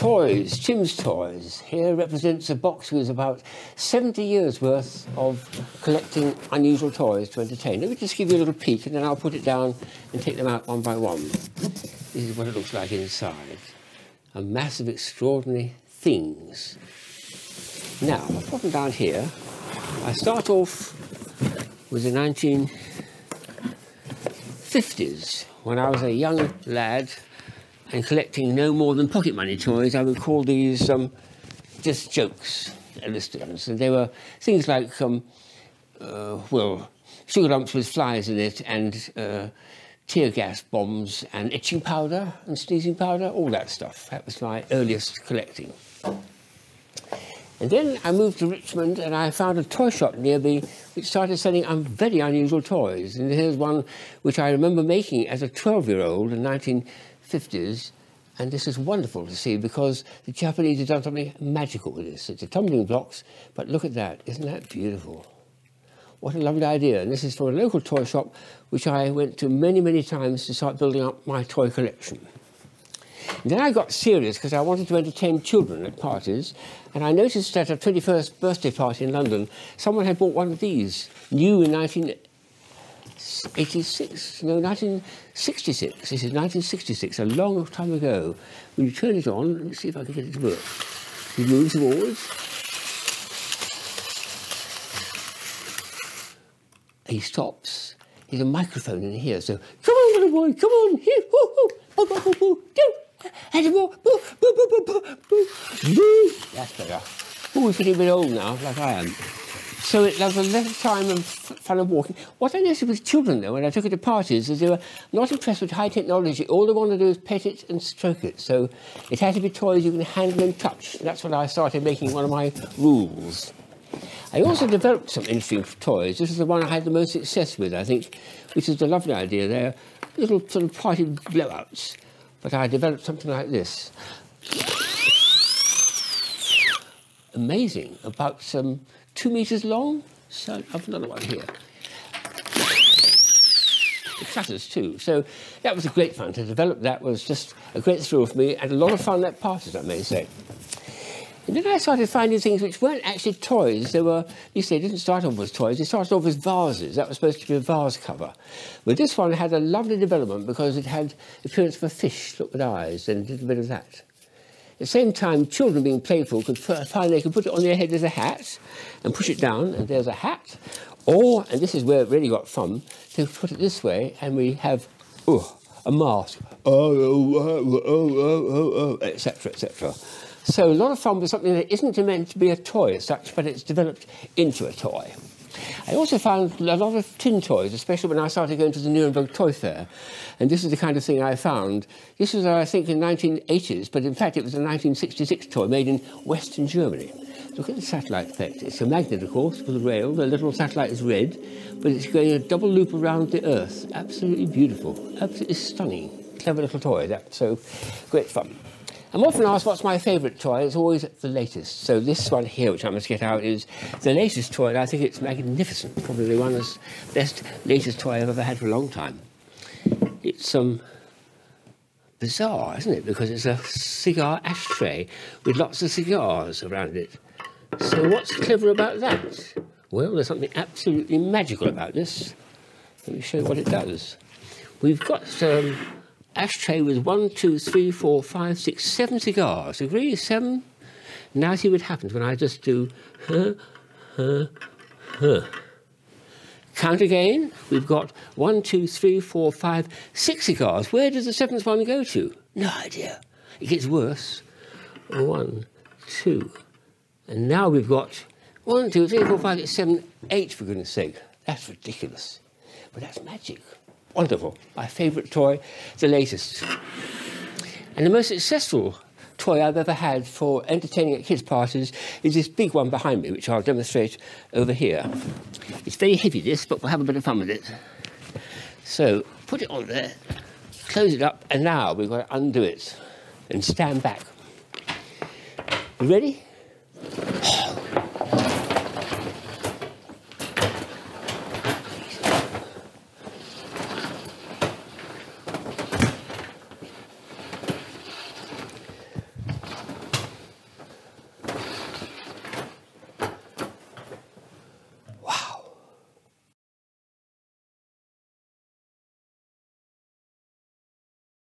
toys, Tim's Toys. Here represents a box with about 70 years worth of collecting unusual toys to entertain. Let me just give you a little peek and then I'll put it down and take them out one by one. This is what it looks like inside. A mass of extraordinary things. Now, I'll put them down here. I start off with the 1950s, when I was a young lad and collecting no more than pocket money toys. I would call these just jokes, illustrations. And they were things like, well, sugar lumps with flies in it, and tear gas bombs, and itching powder, and sneezing powder, all that stuff. That was my earliest collecting. And then I moved to Richmond and I found a toy shop near me which started selling very unusual toys. And here's one which I remember making as a 12-year-old in the 1950s. And this is wonderful to see because the Japanese have done something magical with this. It's a tumbling blocks, but look at that. Isn't that beautiful? What a lovely idea. And this is from a local toy shop which I went to many, many times to start building up my toy collection. And then I got serious because I wanted to entertain children at parties, and I noticed at a 21st birthday party in London, someone had bought one of these, new in 1986, no, 1966. This is 1966, a long time ago. When you turn it on, let me see if I can get it to work. He moves towards. He stops. There's a microphone in here, so come on, little boy, come on, here, woo, woo, boo, boo, boo, boo, do. And more, boo, boo, boo, boo, boo, boo, boo. That's better. Oh, he's getting a bit old now, like I am. So it was a little time of fun of walking. What I noticed with children, though, when I took it to parties, is they were not impressed with high technology. All they want to do is pet it and stroke it. So it had to be toys you can handle and touch. And that's when I started making one of my rules. I also developed some interesting toys. This is the one I had the most success with, I think, which is a lovely idea. They're little sort of party blowouts. But I developed something like this. Amazing, about 2 meters long. So I've another one here. It shutters too. So that was a great fun. To develop that was just a great thrill for me and a lot of fun at parties, I may say. And then I started finding things which weren't actually toys. They were, you say, they didn't start off as toys. They started off as vases. That was supposed to be a vase cover. But this one had a lovely development because it had the appearance of a fish, look with eyes, and did a bit of that. At the same time, children being playful could find they could put it on their head as a hat and push it down, and there's a hat. Or, and this is where it really got fun, to put it this way, and we have a mask, etc., etc. So a lot of fun with something that isn't meant to be a toy as such, but it's developed into a toy. I also found a lot of tin toys, especially when I started going to the Nuremberg Toy Fair. And this is the kind of thing I found. This was, I think, in the 1980s, but in fact it was a 1966 toy made in Western Germany. Look at the satellite effect. It's a magnet, of course, with a rail. The little satellite is red, but it's going a double loop around the Earth. Absolutely beautiful. Absolutely stunning. Clever little toy. That's so great fun. I'm often asked what's my favourite toy. It's always the latest. So this one here, which I must get out, is the latest toy, and I think it's magnificent. Probably one of the best latest toy I've ever had for a long time. It's bizarre, isn't it? Because it's a cigar ashtray with lots of cigars around it. So what's clever about that? Well, there's something absolutely magical about this. Let me show you what it does. We've got ashtray with 1, 2, 3, 4, 5, 6, 7 cigars. Agree? 7? Now see what happens when I just do Count again. We've got 1, 2, 3, 4, 5, 6 cigars. Where does the 7th one go to? No idea. It gets worse. 1, 2. And now we've got 1, 2, 3, 4, 5, 6, 7, 8, for goodness sake. That's ridiculous. But that's magic. Wonderful. My favourite toy, the latest. And the most successful toy I've ever had for entertaining at kids' parties is this big one behind me, which I'll demonstrate over here. It's very heavy, this, but we'll have a bit of fun with it. So, put it on there, close it up, and now we've got to undo it and stand back. You ready?